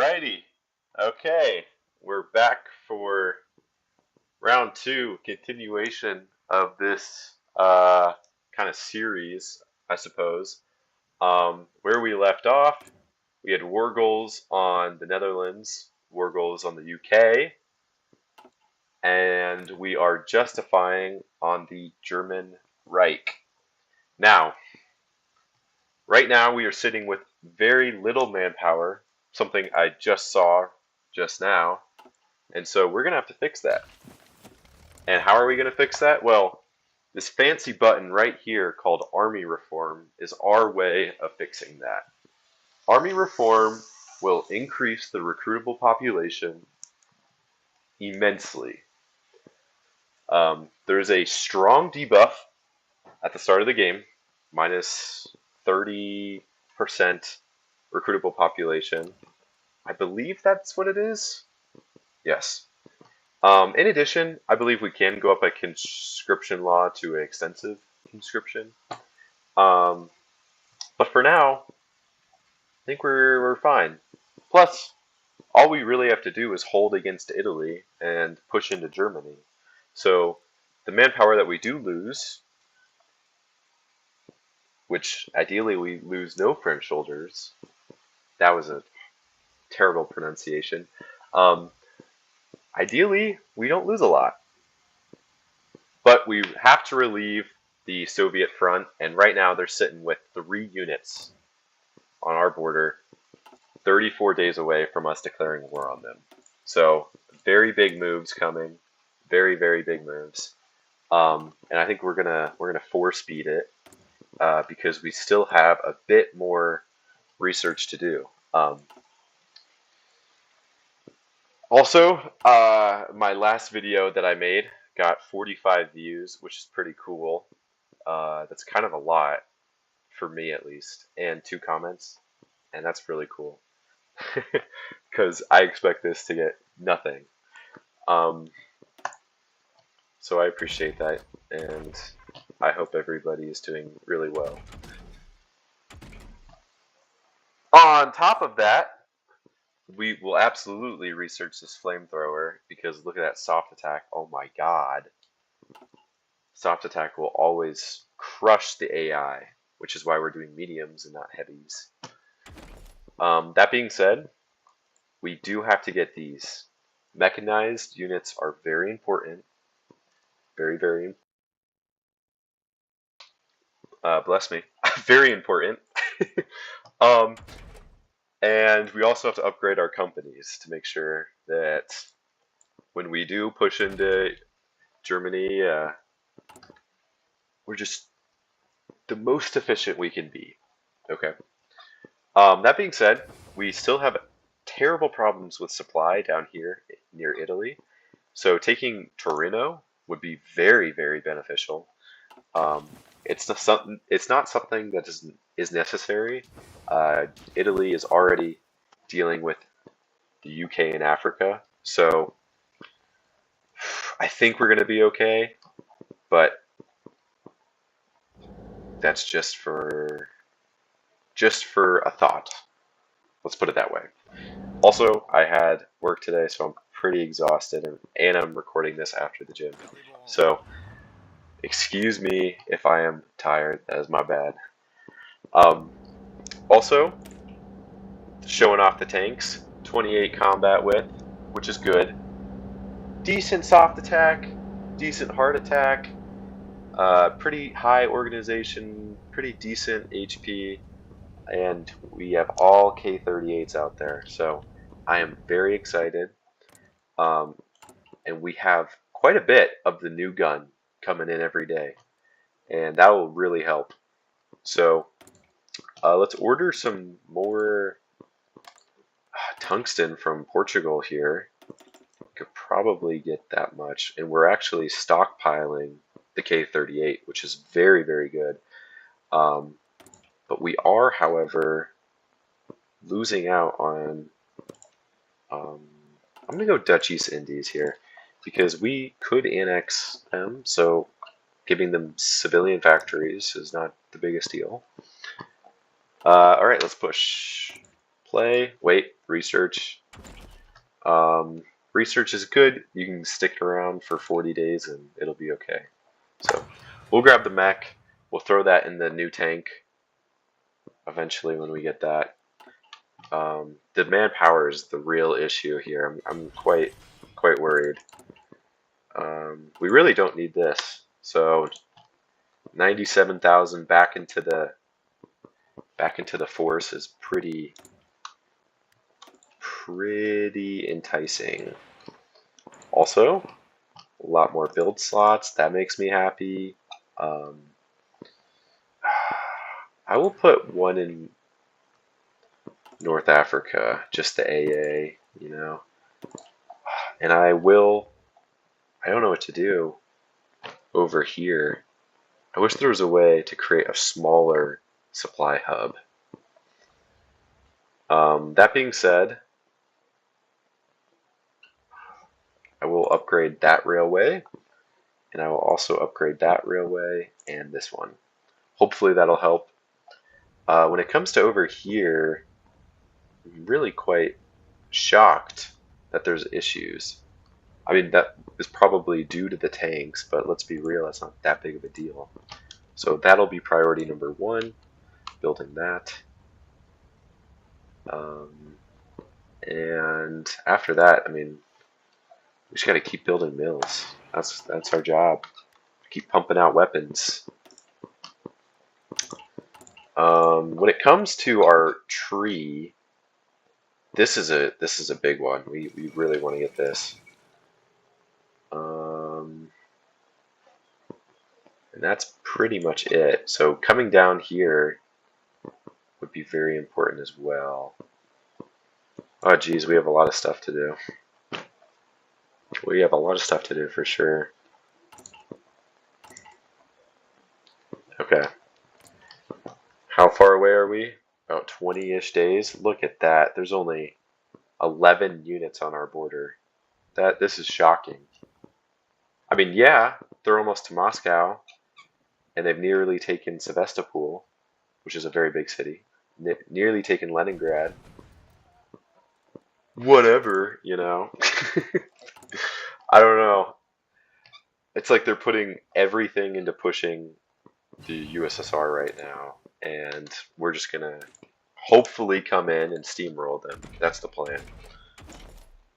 Alrighty. Okay. We're back for round two, continuation of this kind of series, I suppose. Where we left off, we had war goals on the Netherlands, war goals on the UK, and we are justifying on the German Reich. Now, right now we are sitting with very little manpower, something I just saw just now, and so we're going to have to fix that. And how are we going to fix that? Well, this fancy button right here called Army Reform is our way of fixing that. Army Reform will increase the recruitable population immensely. There's a strong debuff at the start of the game, minus 30% recruitable population. I believe that's what it is. Yes. In addition, I believe we can go up a conscription law to an extensive conscription. But for now, I think we're fine. Plus, all we really have to do is hold against Italy and push into Germany. So the manpower that we do lose, which ideally we lose no French soldiers, that was a terrible pronunciation. Ideally, we don't lose a lot. But we have to relieve the Soviet front, and right now they're sitting with 3 units on our border, 34 days away from us declaring war on them. So, very big moves coming, very, very big moves. And I think we're gonna 4-speed it because we still have a bit more research to do. Also, my last video that I made got 45 views, which is pretty cool. That's kind of a lot, for me at least, and 2 comments, and that's really cool, because I expect this to get nothing. So I appreciate that, and I hope everybody is doing really well. On top of that, we will absolutely research this flamethrower, because look at that soft attack. Oh my god. Soft attack will always crush the AI, which is why we're doing mediums and not heavies. That being said, we do have to get these. Mechanized units are very important. Very, very bless me. Very important. And we also have to upgrade our companies to make sure that when we do push into Germany, we're just the most efficient we can be. Okay. That being said, we still have terrible problems with supply down here near Italy. So taking Torino would be very, very beneficial. It's not something that is necessary. Italy is already dealing with the UK and Africa, so I think we're going to be okay. But that's just for a thought. Let's put it that way. Also, I had work today, so I'm pretty exhausted, and I'm recording this after the gym. So, excuse me if I am tired. That is my bad. Also, showing off the tanks. 28 combat width, which is good. Decent soft attack, decent hard attack, pretty high organization, pretty decent HP, and we have all K-38s out there. So I am very excited. And we have quite a bit of the new gun coming in every day, and that will really help. So let's order some more tungsten from Portugal here. Could probably get that much, and we're actually stockpiling the K-38, which is very, very good. But we are, however, losing out on I'm gonna go Dutch East Indies here, because we could annex them, so giving them civilian factories is not the biggest deal. Alright, let's push. play. Wait, research. Research is good. You can stick around for 40 days and it'll be okay. So we'll grab the mech. We'll throw that in the new tank eventually when we get that. The manpower is the real issue here. I'm quite worried. We really don't need this. So 97,000 back into the force is pretty enticing. Also, a lot more build slots. That makes me happy. I will put one in North Africa, just the AA, you know. And I don't know what to do over here. I wish there was a way to create a smaller supply hub. That being said, I will upgrade that railway, and I will also upgrade that railway and this one. Hopefully that'll help. When it comes to over here, I'm really quite shocked that there's issues. I mean, that is probably due to the tanks, but let's be real, that's not that big of a deal. So that'll be priority number 1, building that. And after that, I mean, we just got to keep building mills. That's our job. Keep pumping out weapons. When it comes to our tree, this is a big one. We really want to get this. And that's pretty much it. So coming down here would be very important as well. Oh geez, we have a lot of stuff to do. We have a lot of stuff to do for sure. Okay. How far away are we? About 20-ish days. Look at that. There's only 11 units on our border. This is shocking. I mean, yeah, they're almost to Moscow, and they've nearly taken Sevastopol, which is a very big city. Nearly taken Leningrad. Whatever, you know. I don't know. It's like they're putting everything into pushing the USSR right now, and we're just gonna hopefully come in and steamroll them. That's the plan.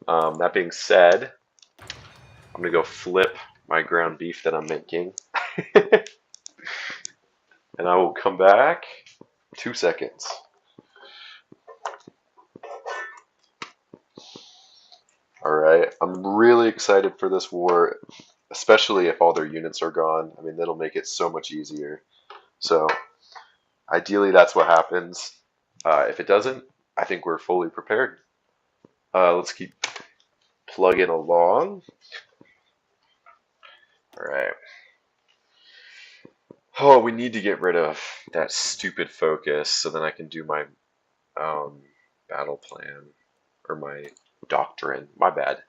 That being said, I'm gonna go flip my ground beef that I'm making. And I will come back 2 seconds. Alright, I'm really excited for this war, especially if all their units are gone. I mean, that'll make it so much easier. So, ideally that's what happens. If it doesn't, I think we're fully prepared. Let's keep plugging along. Alright. Oh, we need to get rid of that stupid focus so then I can do my battle plan, or my doctrine. My bad.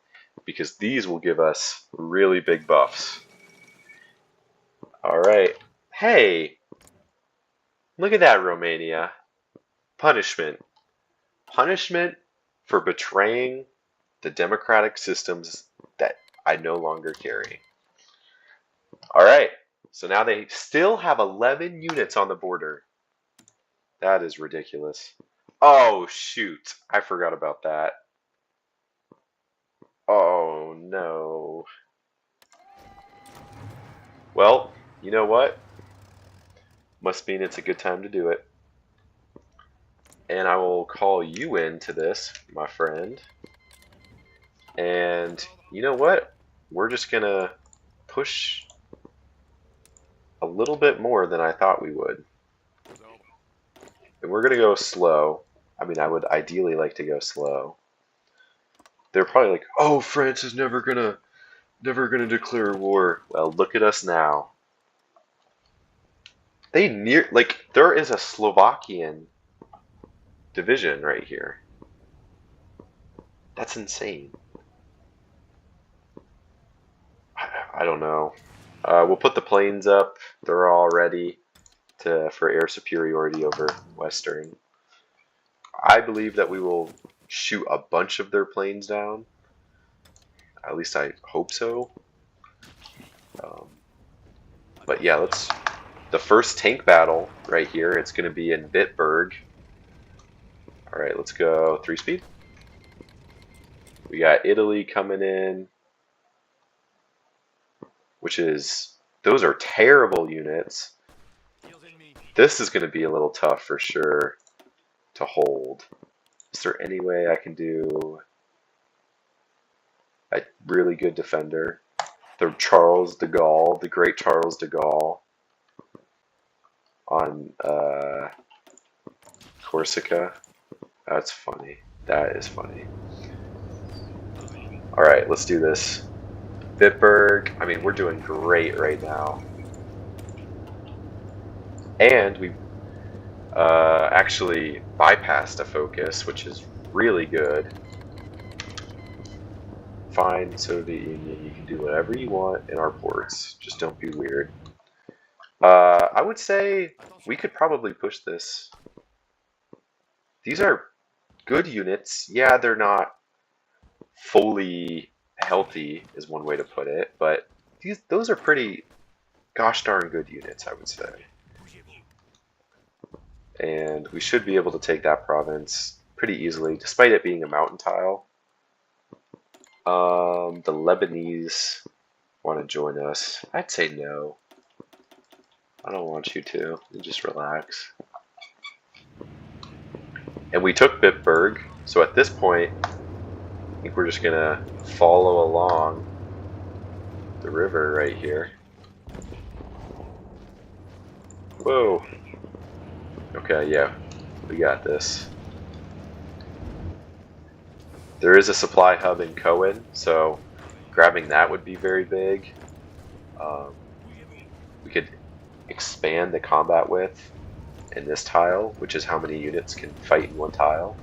Because these will give us really big buffs. Alright. Hey! Look at that, Romania. Punishment. Punishment for betraying the democratic systems that I no longer carry. Alright. So now they still have 11 units on the border. That is ridiculous. Oh, shoot. I forgot about that. Oh, no. Well, you know what? Must mean it's a good time to do it. And I will call you into this, my friend. And you know what? We're just going to push a little bit more than I thought we would. And we're going to go slow. I mean, I would ideally like to go slow. They're probably like, "Oh, France is never gonna declare war." Well, look at us now. There is a Slovakian division right here. That's insane. I don't know. We'll put the planes up. They're all ready for air superiority over Western. I believe that we will shoot a bunch of their planes down. At least I hope so. But yeah, the first tank battle right here. It's going to be in Bitburg. All right, let's go 3-speed. We got Italy coming in, those are terrible units. This is going to be a little tough for sure to hold. Is there any way I can do a really good defender? The Charles de Gaulle, the great Charles de Gaulle on Corsica. That's funny. That is funny. Alright, let's do this. Bitburg, I mean, we're doing great right now. And we actually bypassed a focus, which is really good. Fine, Soviet Union, you can do whatever you want in our ports. Just don't be weird. I would say we could probably push this. These are good units. Yeah, they're not fully healthy, is one way to put it, but those are pretty gosh darn good units, I would say. And we should be able to take that province pretty easily, despite it being a mountain tile. The Lebanese want to join us. I'd say no. I don't want you to. You just relax. And we took Bitburg, so at this point, I think we're just gonna follow along the river right here. Whoa. Okay, yeah, we got this. There is a supply hub in Cohen, so grabbing that would be very big. We could expand the combat width in this tile, which is how many units can fight in one tile.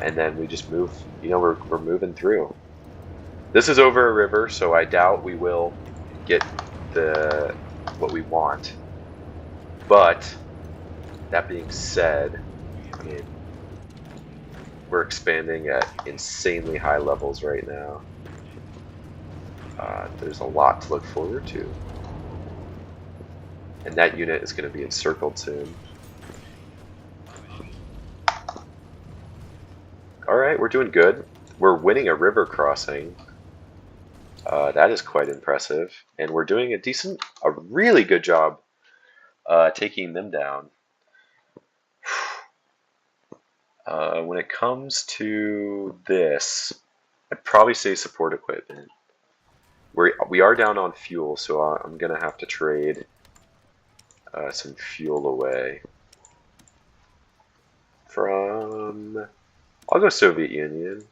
And then we just move, you know, we're moving through. This is over a river, so I doubt we will get what we want. But that being said, I mean, we're expanding at insanely high levels right now. There's a lot to look forward to. And that unit is going to be encircled soon. Alright, we're doing good. We're winning a river crossing. That is quite impressive. And we're doing a really good job taking them down. When it comes to this, I'd probably say support equipment. We are down on fuel, so I'm going to have to trade some fuel away from... I'll go Soviet Union.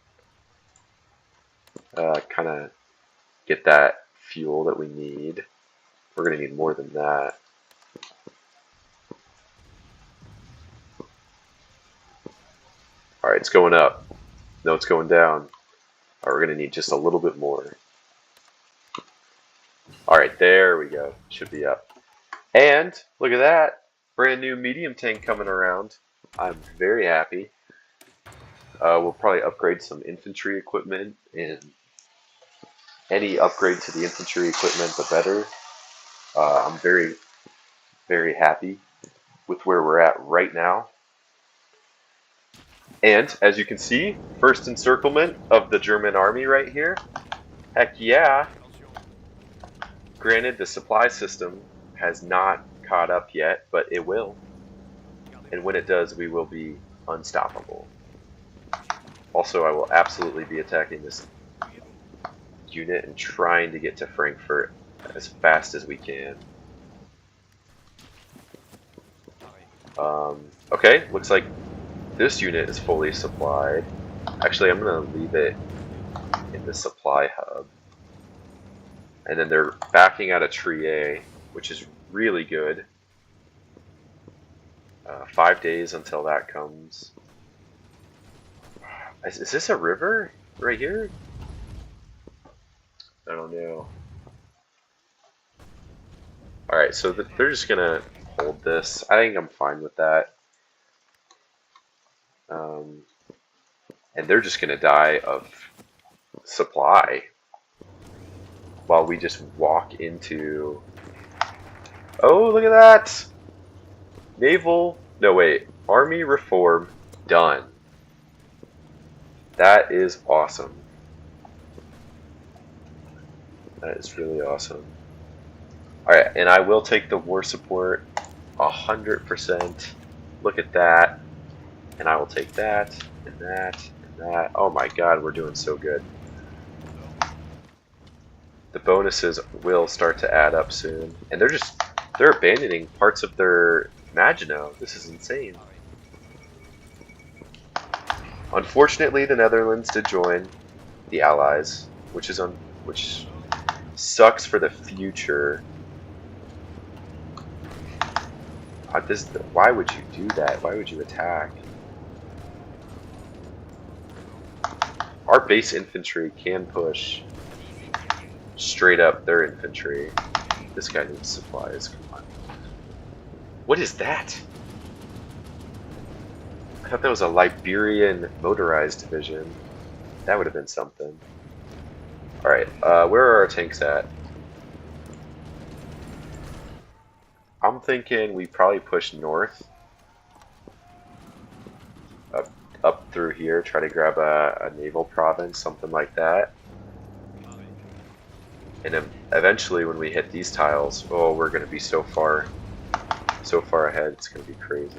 Kind of get that fuel that we need. We're going to need more than that. Alright, it's going up. No, it's going down. Alright, we're going to need just a little bit more. Alright, there we go. Should be up. And, look at that. Brand new medium tank coming around. I'm very happy. We'll probably upgrade some infantry equipment, and any upgrade to the infantry equipment, the better. I'm very, very happy with where we're at right now. And, as you can see, first encirclement of the German army right here. Heck yeah! Granted, the supply system has not caught up yet, but it will. And when it does, we will be unstoppable. Also, I will absolutely be attacking this unit and trying to get to Frankfurt as fast as we can. Okay, looks like this unit is fully supplied. Actually, I'm going to leave it in the supply hub. And then they're backing out of Trier, which is really good. 5 days until that comes. Is this a river right here? I don't know. Alright, so they're just gonna hold this. I think I'm fine with that. And they're just going to die of supply while we just walk into... Oh, look at that! Naval... No, wait. Army reform done. That is awesome. That is really awesome. Alright, and I will take the war support 100%. Look at that. And I will take that, and that, and that. Oh my god, we're doing so good. The bonuses will start to add up soon. And they're abandoning parts of their Maginot. This is insane. Unfortunately, the Netherlands did join the Allies, which sucks for the future. Why would you do that? Why would you attack? Our base infantry can push straight up their infantry. This guy needs supplies. Come on. What is that? I thought that was a Liberian motorized division. That would have been something. Alright, where are our tanks at? I'm thinking we probably push north. Up through here, try to grab a naval province, something like that. And then eventually when we hit these tiles, oh, we're going to be so far ahead, it's going to be crazy.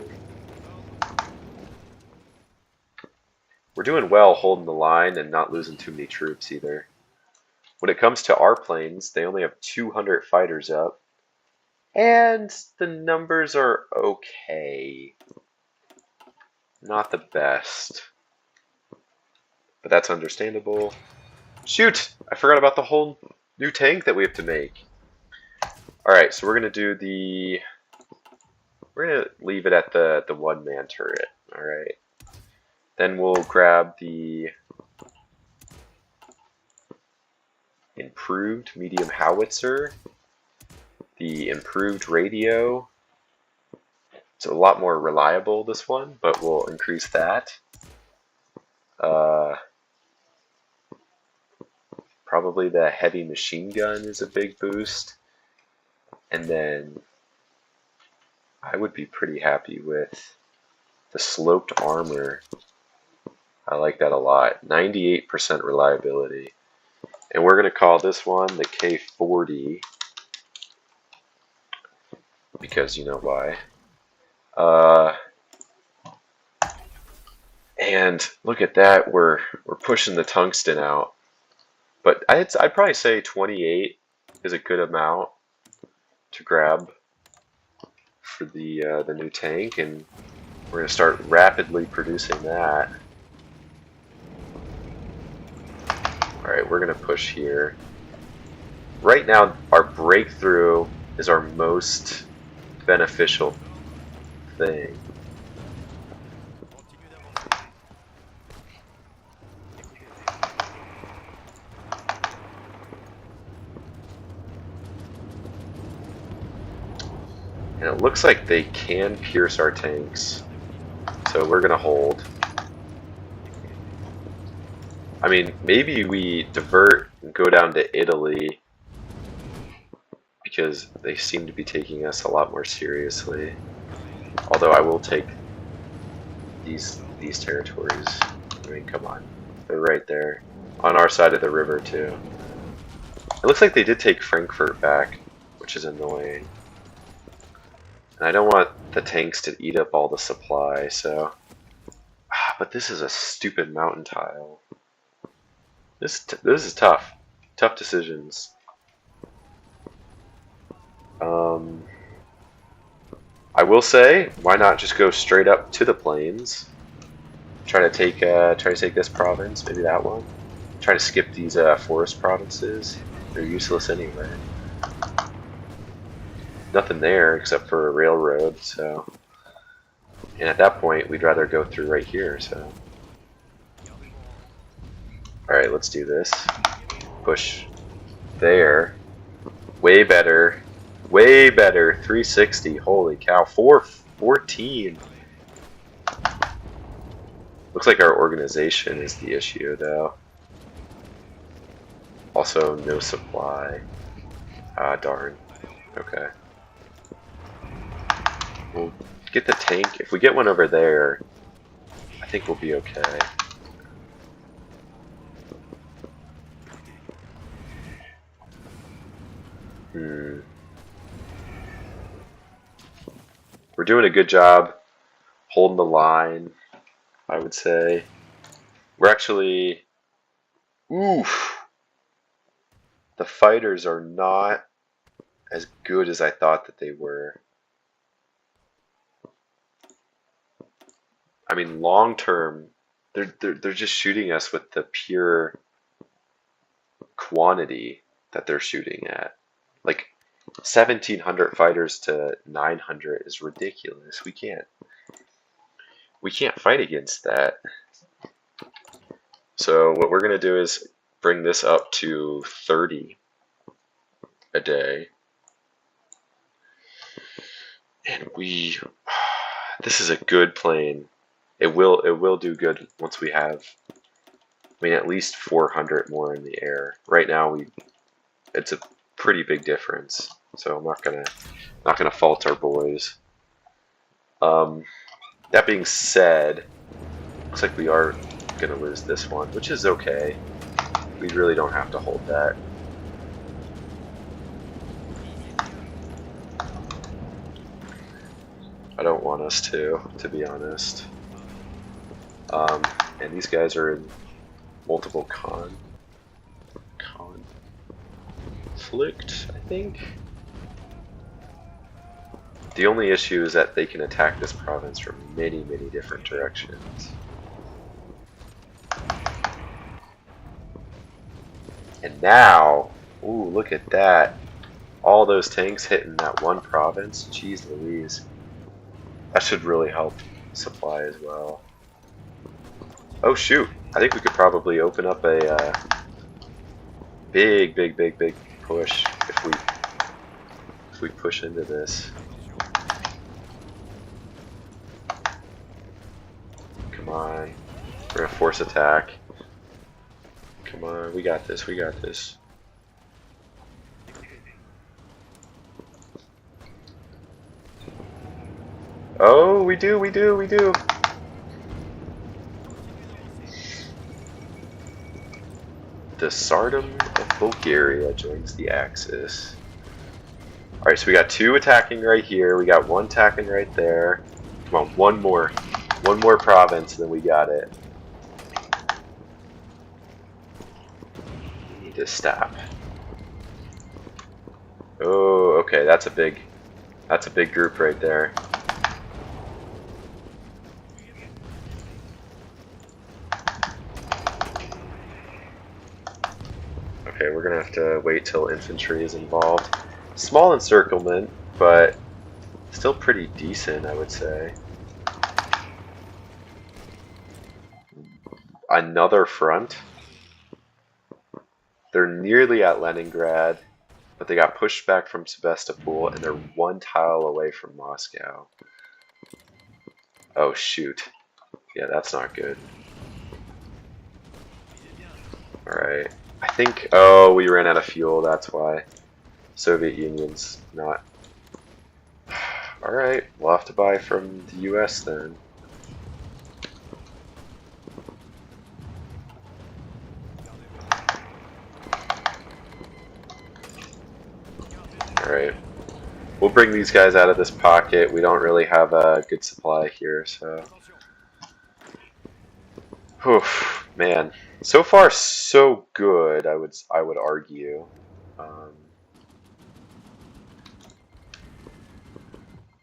We're doing well holding the line and not losing too many troops either. When it comes to our planes, they only have 200 fighters up. And the numbers are okay. Not the best. But that's understandable. Shoot! I forgot about the whole new tank that we have to make. Alright, so we're going to do the... We're going to leave it at the one-man turret. Alright. Then we'll grab the improved medium howitzer. The improved radio. It's a lot more reliable, this one, but we'll increase that. Probably the heavy machine gun is a big boost. And then I would be pretty happy with the sloped armor. I like that a lot. 98% reliability. And we're going to call this one the K40. Because you know why. And look at that, we're pushing the tungsten out. But I'd probably say 28 is a good amount to grab for the new tank, and we're going to start rapidly producing that. Alright, we're going to push here. Right now, our breakthrough is our most beneficial thing. And it looks like they can pierce our tanks, so we're gonna hold. I mean, maybe we divert and go down to Italy, because they seem to be taking us a lot more seriously. Although I will take these territories. I mean, come on. They're right there. On our side of the river, too. It looks like they did take Frankfurt back, which is annoying. And I don't want the tanks to eat up all the supply, so... But this is a stupid mountain tile. This is tough. Tough decisions. I will say, why not just go straight up to the plains? Try to take this province, maybe that one. Try to skip these forest provinces. They're useless anyway. Nothing there except for a railroad, so. And at that point, we'd rather go through right here, so. Alright, let's do this. Push there. Way better. Way better. 360. Holy cow. 414. Looks like our organization is the issue, though. Also, no supply. Ah, darn. Okay. We'll get the tank. If we get one over there, I think we'll be okay. We're doing a good job holding the line, I would say. We're actually... Oof! The fighters are not as good as I thought that they were. I mean, long term, they're just shooting us with the pure quantity that they're shooting at. Like 1,700 fighters to 900 is ridiculous. We can't fight against that. So what we're gonna do is bring this up to 30 a day, and this is a good plane. It will do good once we have, I mean, at least 400 more in the air. Right now it's a pretty big difference, so I'm not gonna fault our boys. That being said, looks like we are gonna lose this one, which is okay. We really don't have to hold that. I don't want us to be honest. And these guys are in multiple conflict, I think. The only issue is that they can attack this province from many, many different directions. And now, ooh, look at that. All those tanks hitting that one province. Jeez Louise. That should really help supply as well. Oh shoot. I think we could probably open up a big push if we push into this. Come on. We're gonna force attack. Come on, we got this, we got this. Oh, we do. The Tsardom of Bulgaria joins the Axis. Alright, so we got 2 attacking right here, we got 1 attacking right there. Come on, one more province, and then we got it. We need to stop. Oh, okay, that's a big group right there. Okay, we're gonna have to wait till infantry is involved. Small encirclement, but still pretty decent, I would say. Another front. They're nearly at Leningrad, but they got pushed back from Sebastopol, and they're 1 tile away from Moscow. Oh shoot. Yeah, that's not good. Alright. I think, oh, we ran out of fuel, that's why. Soviet Union's not. Alright, we'll have to buy from the US then. Alright. We'll bring these guys out of this pocket. We don't really have a good supply here, so. Whew, man. So far, so good, I would argue.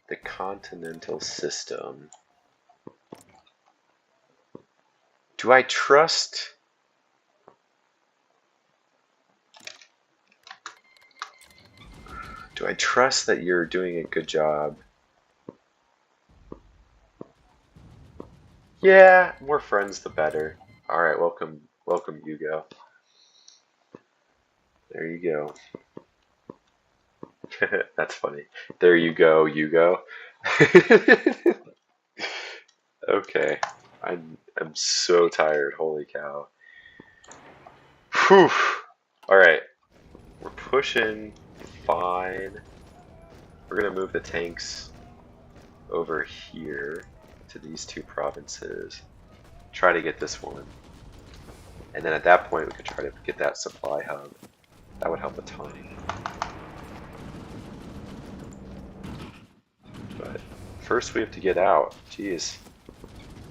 The continental system. Do I trust? Do I trust that you're doing a good job? Yeah, more friends the better. Alright, welcome Hugo. There you go. That's funny. There you go, Hugo. Okay. I'm so tired. Holy cow. Whew. Alright. We're pushing fine. We're gonna move the tanks over here to these two provinces. Try to get this one. And then at that point we could try to get that supply hub. That would help a ton. But first we have to get out. Jeez.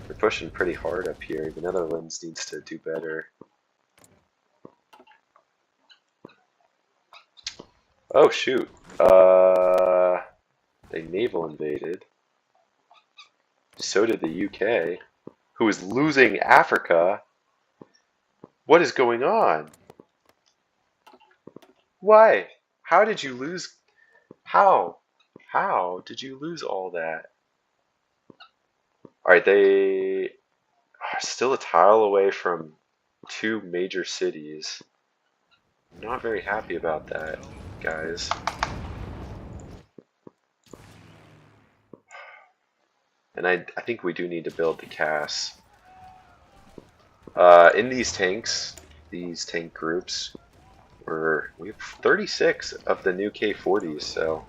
We're pushing pretty hard up here. The Netherlands needs to do better. Oh shoot. They naval invaded. So did the UK, who is losing Africa. What is going on? Why? How did you lose? How? How did you lose all that? Alright, they are still a tile away from two major cities. I'm not very happy about that, guys. And I think we do need to build the CAS. In these tanks, these tank groups, we have 36 of the new K40s, so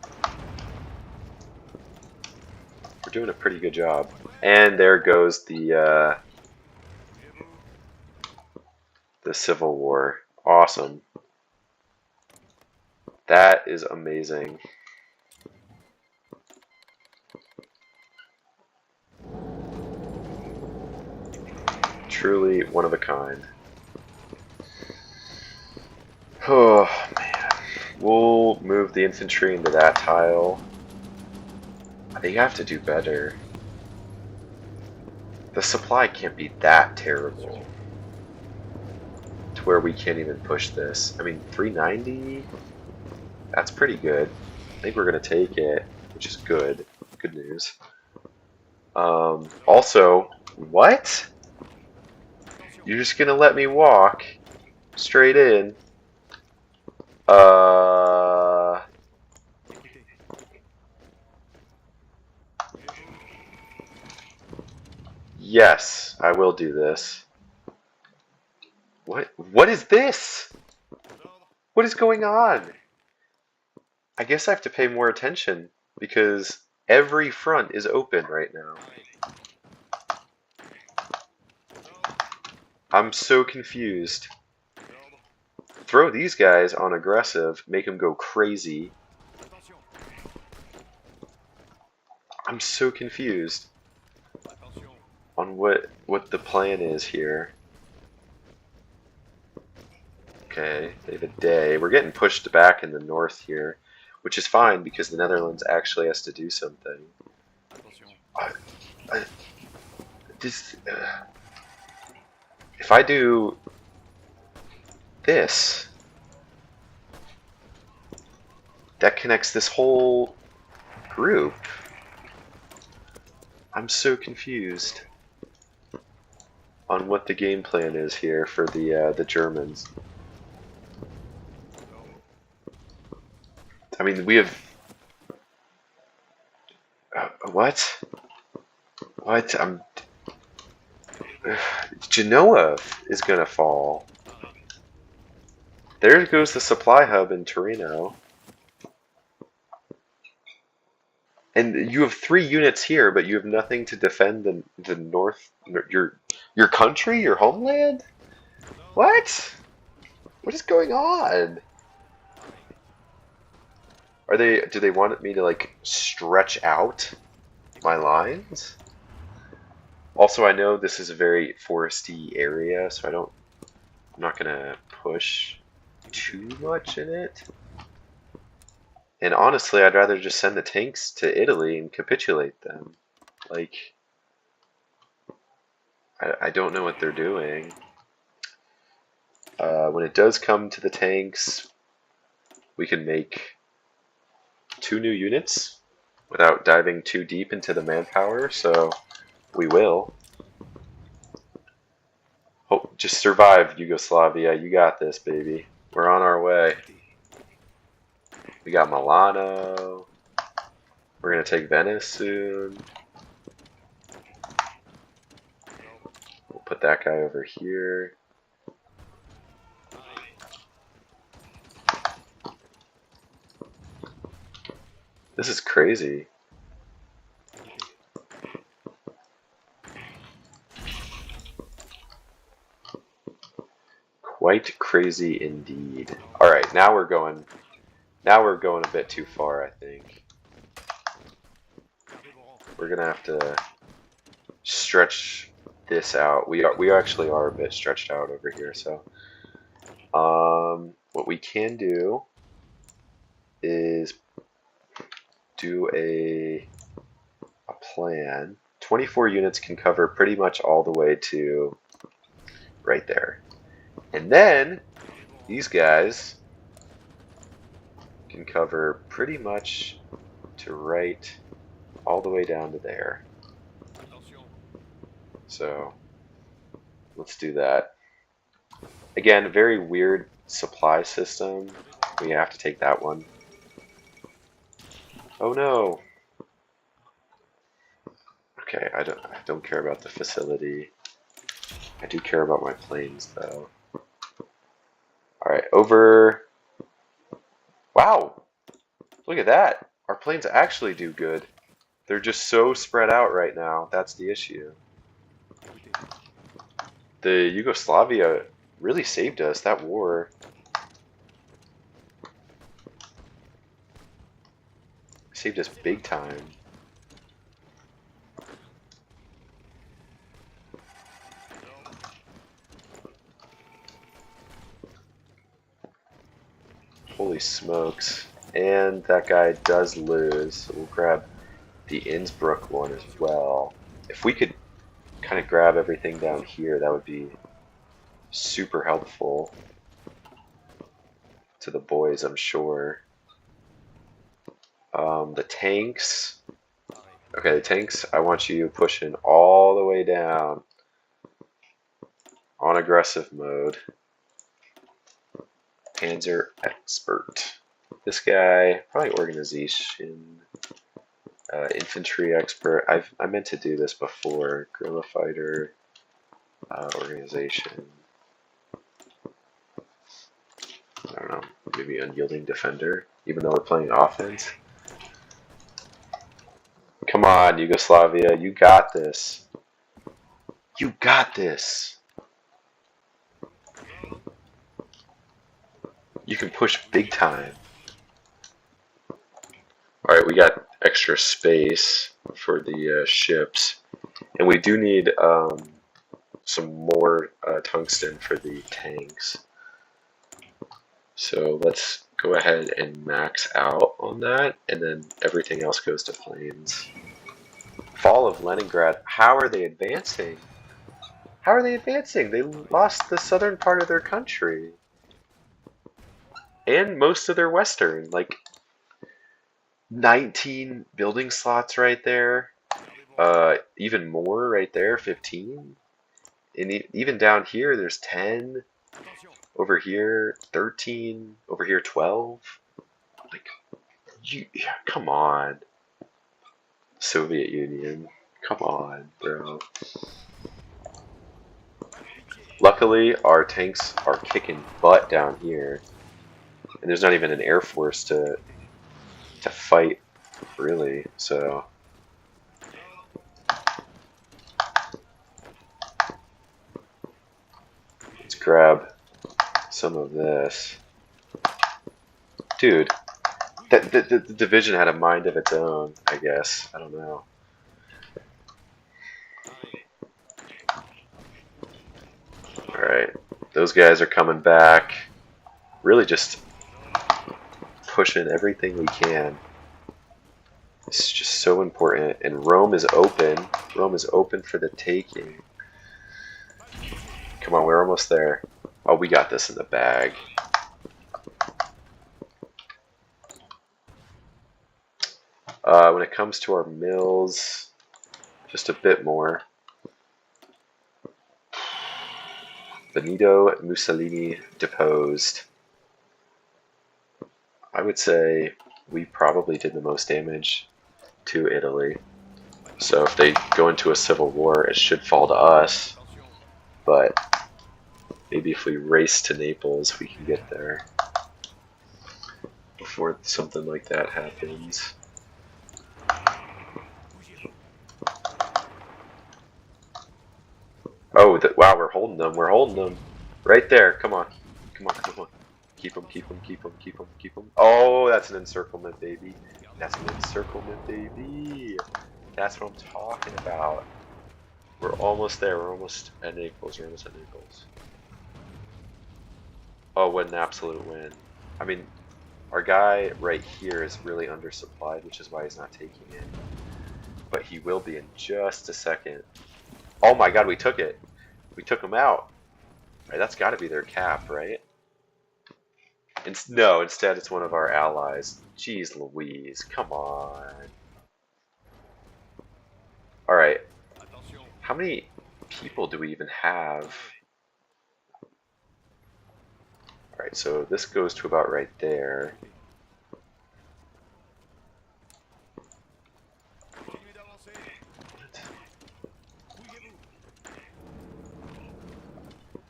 we're doing a pretty good job. And there goes the Civil War. Awesome. That is amazing. Truly one of a kind. Oh man. We'll move the infantry into that tile. They have to do better. The supply can't be that terrible to where we can't even push this. I mean, 390? That's pretty good. I think we're gonna take it, which is good. Good news. Also, what? You're just gonna let me walk straight in? Yes, I will do this. What is this? What is going on? I guess I have to pay more attention because every front is open right now. I'm so confused. Throw these guys on aggressive, make them go crazy. I'm so confused on what the plan is here. Okay, they have a day. We're getting pushed back in the north here, which is fine because the Netherlands actually has to do something. If I do this, that connects this whole group. I'm so confused on what the game plan is here for the Germans. I mean, we have what? What? Genoa is gonna fall. There goes the supply hub in Torino. And you have 3 units here, but you have nothing to defend the north, your country, your homeland? What? What is going on? Do they want me to like stretch out my lines? Also, I know this is a very foresty area, so I'm not gonna push too much in it. And honestly, I'd rather just send the tanks to Italy and capitulate them. Like, I don't know what they're doing. When it does come to the tanks, we can make 2 new units without diving too deep into the manpower, so we will. Hope, just survive, Yugoslavia. You got this, baby. We're on our way. We got Milano. We're gonna take Venice soon. put that guy over here. This is crazy. Quite crazy indeed. All right, now we're going a bit too far, I think. We're gonna have to stretch this out. We actually are a bit stretched out over here, so what we can do is do a plan. 24 units can cover pretty much all the way to right there. And then these guys can cover pretty much to right all the way down to there. So let's do that. Again, a very weird supply system. We have to take that one. Oh no. Okay, I don't care about the facility. I do care about my planes though. Alright, over. Wow! Look at that! Our planes actually do good. They're just so spread out right now. That's the issue. The Yugoslavia really saved us, that war. Saved us big time. Holy smokes. And that guy does lose, so we'll grab the Innsbruck one as well. If we could kind of grab everything down here, that would be super helpful to the boys, I'm sure. The tanks. Okay, the tanks, I want you pushing all the way down on aggressive mode. Panzer expert. This guy, probably organization. Infantry expert. I meant to do this before. Guerrilla fighter. Organization. I don't know. Maybe unyielding defender. Even though we're playing offense. Come on, Yugoslavia. You got this. You got this. You can push big time. Alright, we got extra space for the ships. And we do need some more tungsten for the tanks. So let's go ahead and max out on that, and then everything else goes to planes. Fall of Leningrad. How are they advancing? How are they advancing? They lost the southern part of their country. And most of their western. Like 19 building slots right there. Even more right there, 15. And even down here, there's 10. Over here, 13. Over here, 12. Like, come on. Soviet Union. Come on, bro. Luckily, our tanks are kicking butt down here. And there's not even an air force to fight, really, so... Let's grab some of this. Dude, the division had a mind of its own, I guess. I don't know. Alright, those guys are coming back. Really just pushing everything we can. It's just so important. And Rome is open. Rome is open for the taking. Come on, we're almost there. Oh, we got this in the bag. When it comes to our mills, just a bit more. Benito Mussolini deposed. I would say we probably did the most damage to Italy. So if they go into a civil war, it should fall to us. but maybe if we race to Naples, we can get there before something like that happens. Oh, wow, we're holding them. We're holding them. Right there. Come on. Come on, come on. Keep them, keep them, keep them, keep them, keep them. Oh, that's an encirclement, baby. That's an encirclement, baby. That's what I'm talking about. We're almost there. We're almost at Naples. We're almost at Naples. Oh, what an absolute win. I mean, our guy right here is really undersupplied, which is why he's not taking it. But he will be in just a second. Oh my god, we took it. We took him out. Right, that's got to be their cap, right? No, instead it's one of our allies. Jeez Louise, come on. Alright, how many people do we even have? Alright, so this goes to about right there.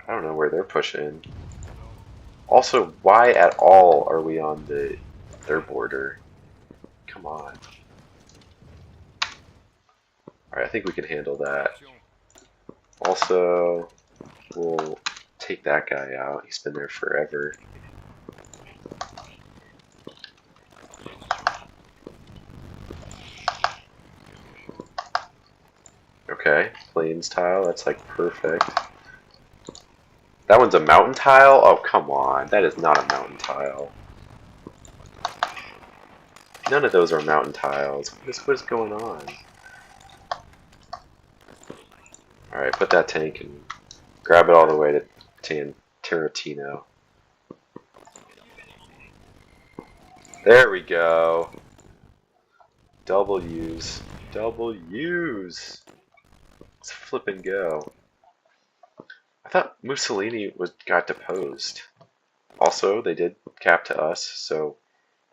I don't know where they're pushing. Also, why at all are we on their border? Come on. Alright, I think we can handle that. Also, we'll take that guy out. He's been there forever. Okay, plains tile, that's like perfect. That one's a mountain tile? Oh, come on. That is not a mountain tile. None of those are mountain tiles. What is going on? Alright, put that tank and grab it all the way to Tarantino. There we go. W's. W's. Let's flip and go. I thought Mussolini got deposed. Also, they did cap to us, so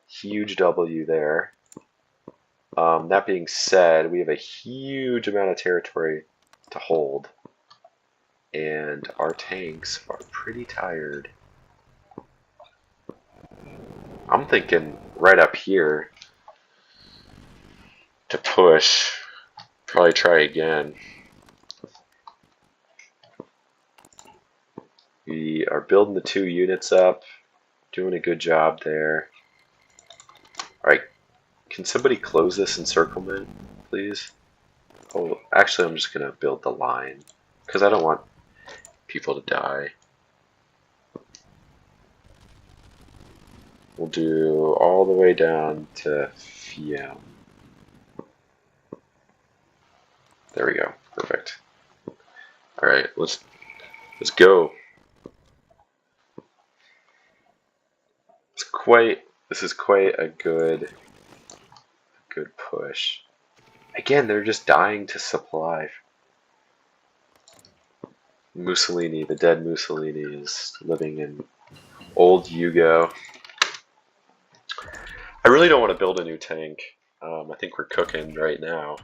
huge W there. That being said, we have a huge amount of territory to hold, and our tanks are pretty tired. I'm thinking right up here to push. Probably try again. We are building the 2 units up, doing a good job there. Alright, can somebody close this encirclement, please? Oh, actually I'm just going to build the line, because I don't want people to die. We'll do all the way down to Fiume. There we go, perfect. Alright, let's go. This is quite a good push. Again, they're just dying to supply. Mussolini, the dead Mussolini, is living in old Yugo. I really don't want to build a new tank. I think we're cooking right now.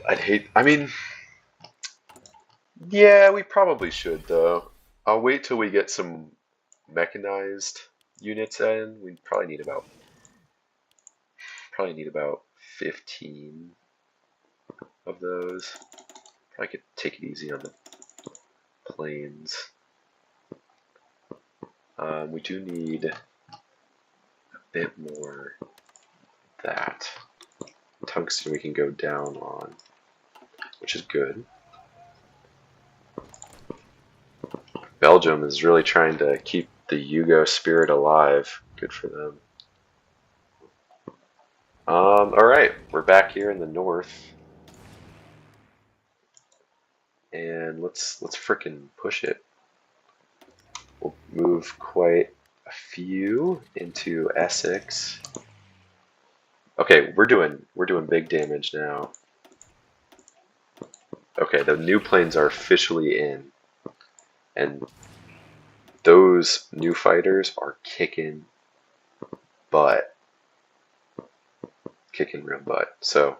I mean, yeah, we probably should though. I'll wait till we get some mechanized units in. We probably need about 15 of those. I could take it easy on the planes. We do need a bit more of that. Tungsten we can go down on, which is good. Belgium is really trying to keep the Yugo spirit alive. Good for them. Alright, we're back here in the north. And let's frickin' push it. We'll move quite a few into Essex. Okay, we're doing big damage now. Okay, the new planes are officially in. And those new fighters are kicking butt. Kicking real butt. So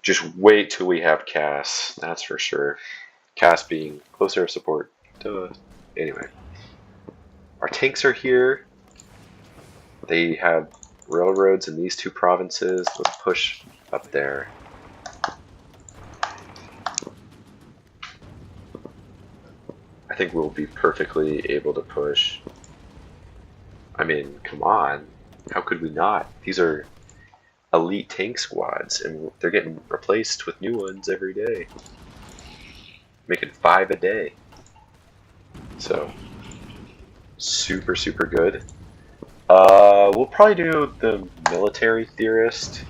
Just wait till we have Cass, that's for sure. Cass being close air support. Duh. Anyway. Our tanks are here. They have railroads in these two provinces. Let's push up there. I think we'll be perfectly able to push. I mean, come on. How could we not? These are elite tank squads, and they're getting replaced with new ones every day. Making 5 a day. So, super, super good. We'll probably do the military theorist.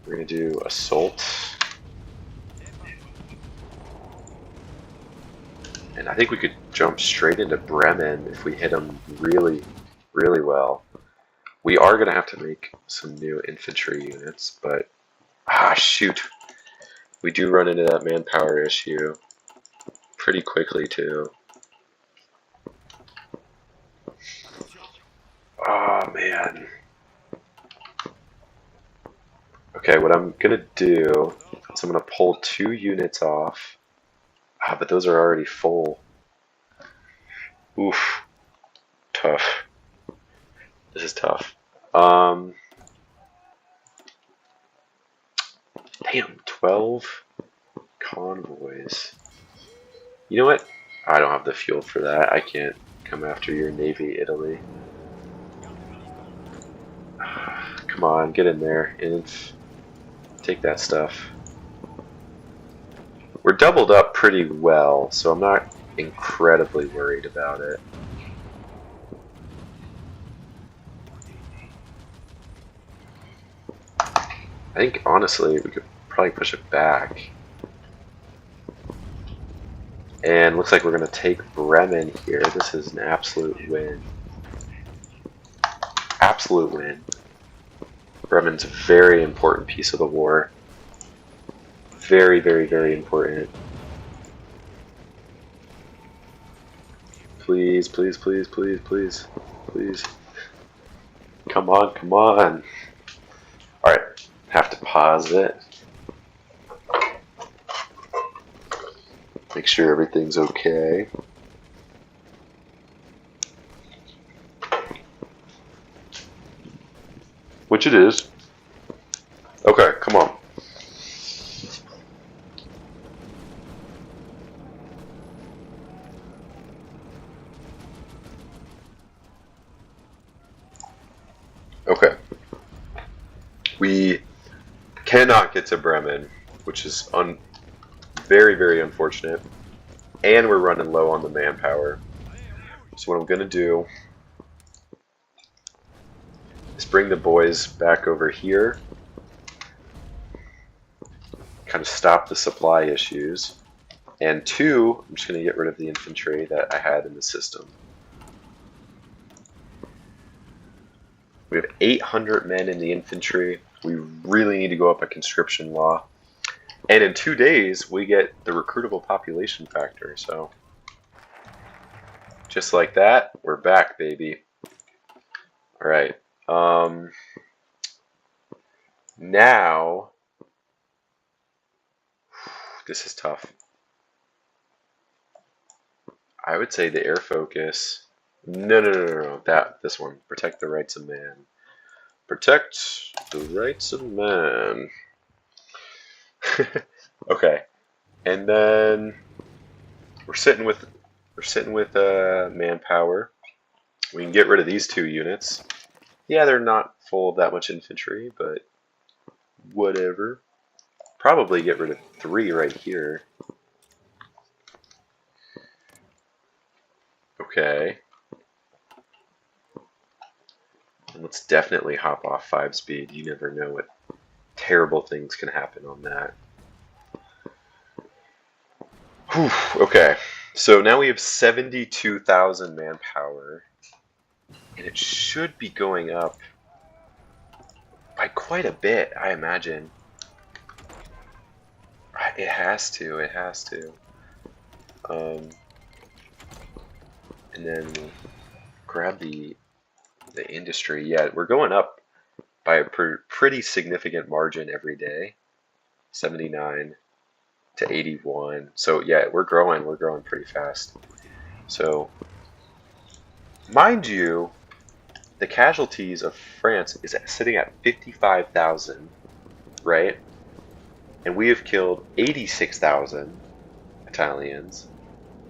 We're gonna do assault. And I think we could jump straight into Bremen if we hit them really, really well. We are gonna have to make some new infantry units, but shoot. We do run into that manpower issue pretty quickly too. Oh man. Okay, what I'm gonna do is I'm gonna pull 2 units off. But those are already full. Oof. Tough. This is tough. Damn, 12 convoys. You know what? I don't have the fuel for that. I can't come after your Navy, Italy. Come on, get in there and take that stuff. We're doubled up pretty well, so I'm not incredibly worried about it. I think, honestly, we could probably push it back. And looks like we're going to take Bremen here. This is an absolute win. Absolute win. Bremen's a very important piece of the war. Very, very, very important. Please, please, please, please, please, please. Come on, come on. Alright, have to pause it. Make sure everything's okay. Which it is. Okay, come on. Okay. We cannot get to Bremen, which is very, very unfortunate. And we're running low on the manpower. So what I'm going to do is bring the boys back over here. Kind of stop the supply issues. And 2, I'm just going to get rid of the infantry that I had in the system. We have 800 men in the infantry. We really need to go up a conscription law. And in 2 days, we get the recruitable population factor. So, just like that, we're back, baby. All right. Now, this is tough. I would say the air focus. No. This one. Protect the rights of man. Protect the rights of man. Okay, and then we're sitting with manpower. We can get rid of these 2 units. Yeah, they're not full of that much infantry, but whatever. Probably get rid of 3 right here. Okay. And let's definitely hop off 5 speed. You never know what terrible things can happen on that. Whew, okay, so now we have 72,000 manpower, and it should be going up by quite a bit, I imagine. It has to, it has to. And then we'll grab the industry. Yeah, we're going up by a pretty significant margin every day. 79 to 81. So yeah, we're growing pretty fast. So mind you, the casualties of France is sitting at 55,000, right? And we have killed 86,000 Italians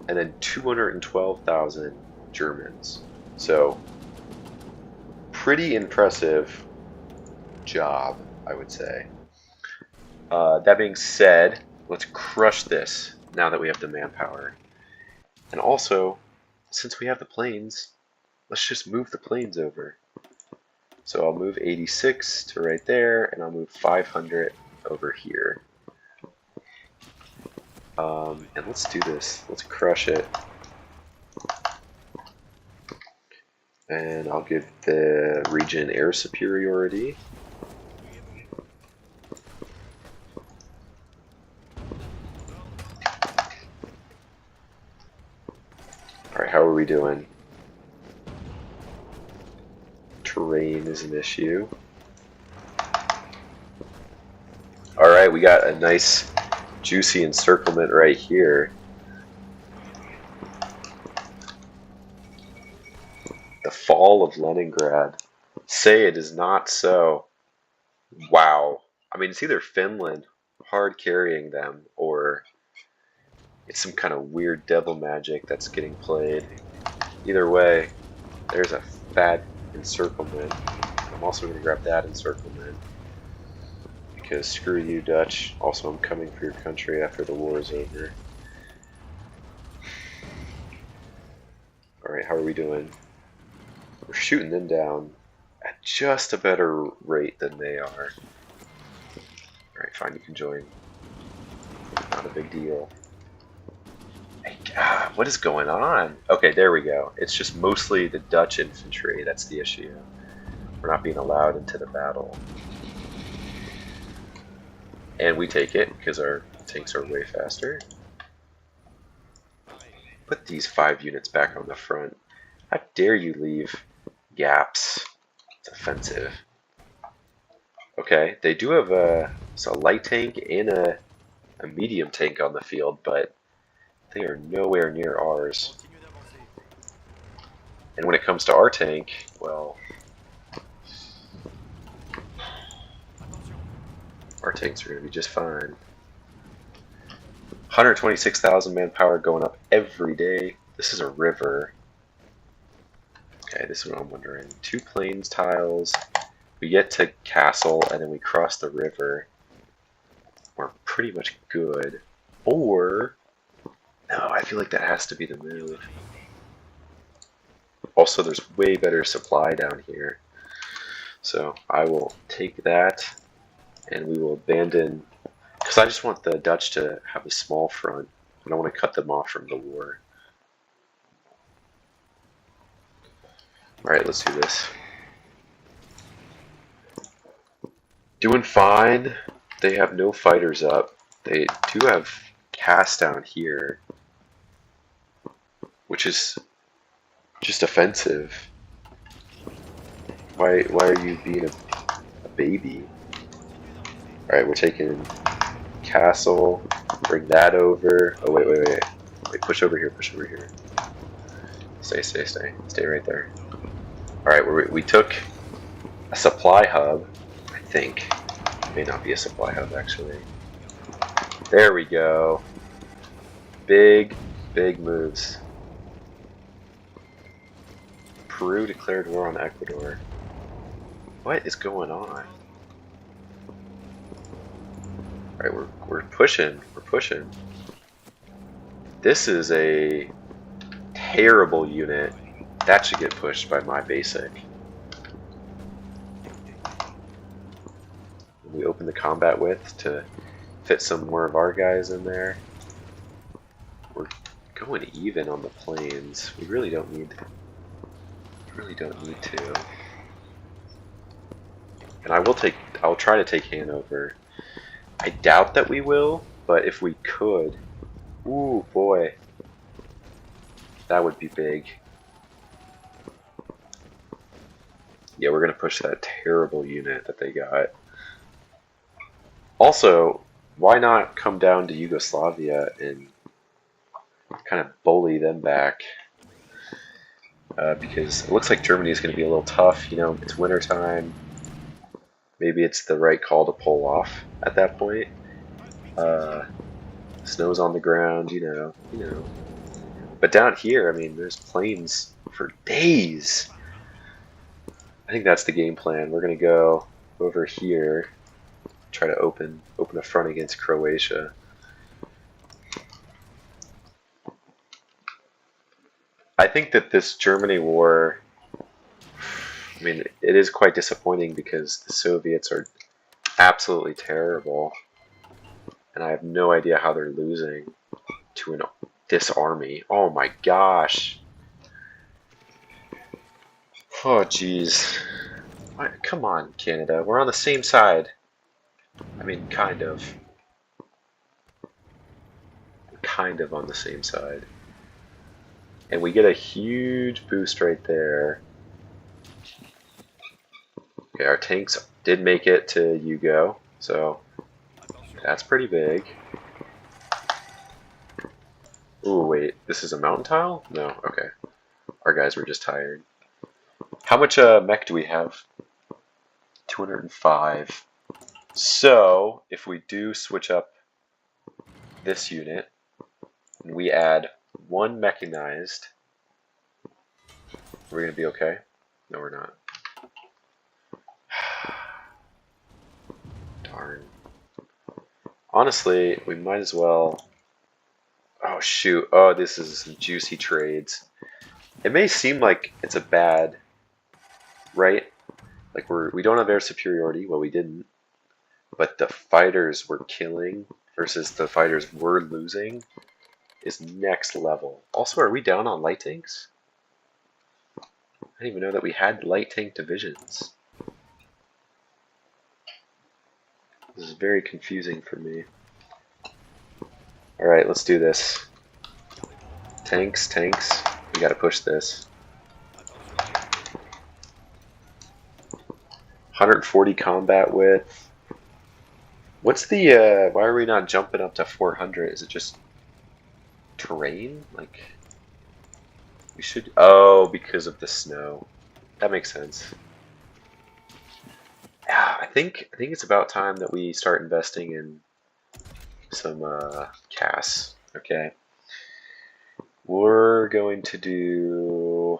and then 212,000 Germans. So pretty impressive job, I would say. That being said, let's crush this now that we have the manpower. And also, since we have the planes, let's just move the planes over. So I'll move 86 to right there, and I'll move 500 over here. And let's do this. Let's crush it. And I'll give the region air superiority. Alright, how are we doing? Terrain is an issue. Alright, we got a nice juicy encirclement right here. The fall of Leningrad. Say it is not so. Wow. I mean, it's either Finland hard carrying them, or it's some kind of weird devil magic that's getting played. Either way, there's a fat encirclement. I'm also going to grab that encirclement, because screw you, Dutch. Also, I'm coming for your country after the war is over. Alright, how are we doing? We're shooting them down at just a better rate than they are. Alright, fine, you can join. Not a big deal. Hey, God, what is going on? Okay, there we go. It's just mostly the Dutch infantry that's the issue. We're not being allowed into the battle. And we take it because our tanks are way faster. Put these 5 units back on the front. How dare you leave gaps? It's offensive. Okay, they do have a light tank and a medium tank on the field, but they are nowhere near ours. And when it comes to our tank, well, our tanks are going to be just fine. 126,000 manpower going up every day. This is a river. Okay, this is what I'm wondering. 2 plains tiles. We get to castle and then we cross the river. We're pretty much good. Or no, I feel like that has to be the move. Also, there's way better supply down here. So I will take that and we will abandon, because I just want the Dutch to have a small front. I don't want to cut them off from the war. Alright, let's do this. Doing fine. They have no fighters up. They do have cast down here, which is just offensive. Why are you being a baby? Alright, we're taking castle. Bring that over. Oh, wait. Wait, push over here, push over here. Stay. Stay right there. Alright, we took a supply hub, I think. It may not be a supply hub, actually. There we go. Big moves. Peru declared war on Ecuador. What is going on? Alright, we're pushing. This is a terrible unit. That should get pushed by my basic. We open the combat width to fit some more of our guys in there. We're going even on the plains. We really don't need to. And I'll try to take Hanover. I doubt that we will, but if we could, ooh boy, that would be big. Yeah, we're gonna push that terrible unit that they got. Also, why not come down to Yugoslavia and kind of bully them back? Because it looks like Germany is going to be a little tough. You know, it's wintertime. Maybe it's the right call to pull off at that point. Snow's on the ground, you know. But down here, I mean, there's plains for days. I think that's the game plan. We're going to go over here, try to open a front against Croatia. I think that this Germany war, I mean, it is quite disappointing because the Soviets are absolutely terrible. And I have no idea how they're losing to this army. Oh my gosh. Oh jeez. Come on, Canada. We're on the same side. I mean, kind of. Kind of on the same side. And we get a huge boost right there. Okay, our tanks did make it to Yugo, so that's pretty big. Ooh, wait, this is a mountain tile? No, okay. Our guys were just tired. How much mech do we have? 205. So, if we do switch up this unit, and we add one mechanized, we're going to be okay? No, we're not. Darn. Honestly, we might as well... Oh, shoot. Oh, this is some juicy trades. It may seem like it's a bad... Right? Like, we don't have air superiority. Well, we didn't. But the fighters we're killing versus the fighters we're losing is next level. Also, are we down on light tanks? I didn't even know that we had light tank divisions. This is very confusing for me. Alright, let's do this. Tanks, tanks. We gotta push this. 140 combat width. What's the, why are we not jumping up to 400? Is it just terrain? Like, we should, oh, because of the snow. That makes sense. Yeah, I think it's about time that we start investing in some CAS. Okay. We're going to do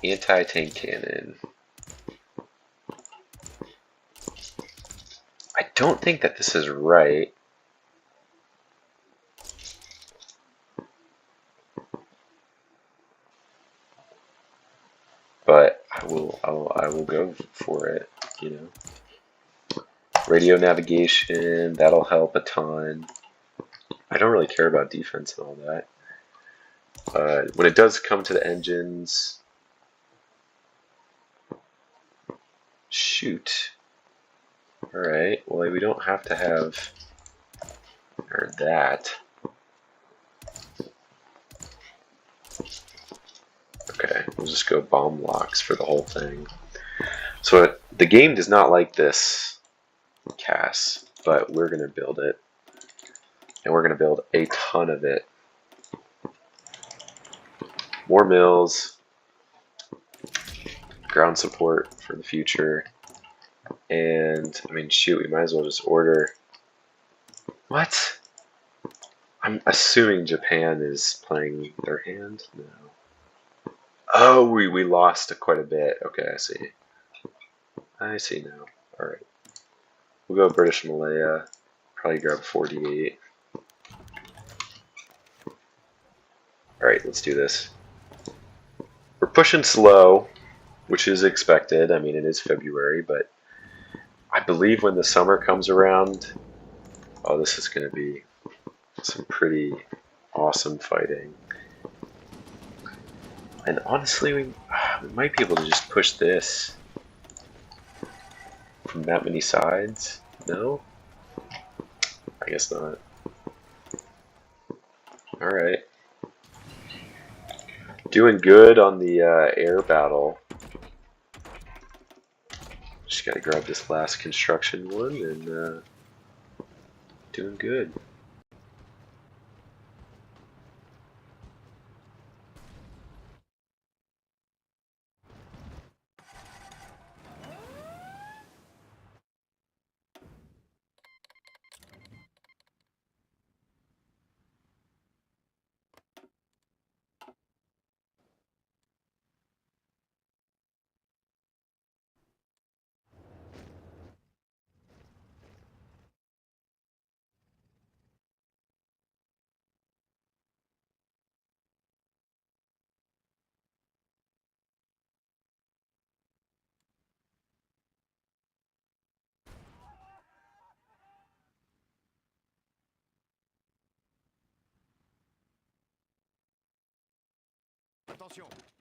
anti-tank cannon. I don't think that this is right. But I will go for it, you know. Radio navigation, that'll help a ton. I don't really care about defense and all that. When it does come to the engines, shoot. Alright, well, we don't have to have or that. Okay, we'll just go bomb locks for the whole thing. So the game does not like this CAS, but we're going to build it. And we're going to build a ton of it. More mills, ground support for the future. And, I mean, shoot, we might as well just order... What? I'm assuming Japan is playing their hand? No. Oh, we lost quite a bit. Okay, I see. I see now. Alright. We'll go British Malaya. Probably grab 48. Alright, let's do this. We're pushing slow, which is expected. I mean, it is February, but I believe when the summer comes around, oh, this is going to be some pretty awesome fighting. And honestly, we might be able to just push this from that many sides. No? I guess not. Alright. Doing good on the air battle. Just gotta grab this last construction one and Doing good. Attention!